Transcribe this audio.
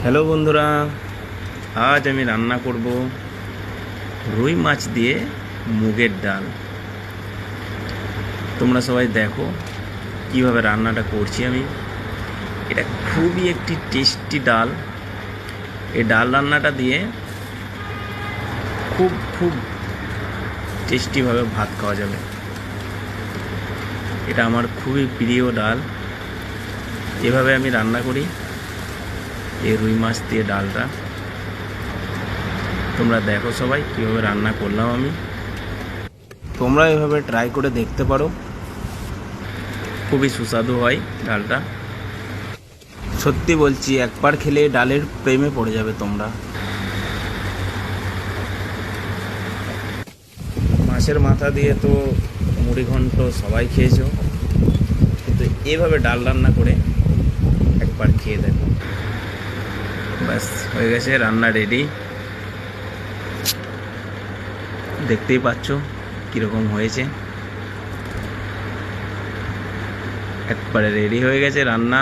Hello বন্ধুরা, আজ আমি রান্না করব রুই মাছ দিয়ে মুগের ডাল। তোমরা সবাই দেখো কিভাবে রান্নাটা করছি আমি। এটা খুবই একটি টেস্টি ডাল। এই ডাল রান্নাটা দিয়ে খুব খুব টেস্টিভাবে ভাত খাওয়া যাবে। এটা আমার খুবই প্রিয় ডাল। এভাবে আমি রান্না করি এই রুই মাছ দিয়ে ডালটা। তোমরা দেখো সবাই কীভাবে রান্না করলাম আমি। তোমরা এভাবে ট্রাই করে দেখতে পারো, খুবই সুস্বাদু হয় ডালটা। সত্যি বলছি, একবার খেলে ডালের প্রেমে পড়ে যাবে তোমরা। মাছের মাথা দিয়ে তো মুড়ি ঘন্ট সবাই খেয়েছো, কিন্তু এভাবে ডাল রান্না করে একবার খেয়ে দেখো। ব্যাস হয়ে গেছে, রান্না রেডি। দেখতেই পাচ্ছ কীরকম হয়েছে। একবারে রেডি হয়ে গেছে রান্না।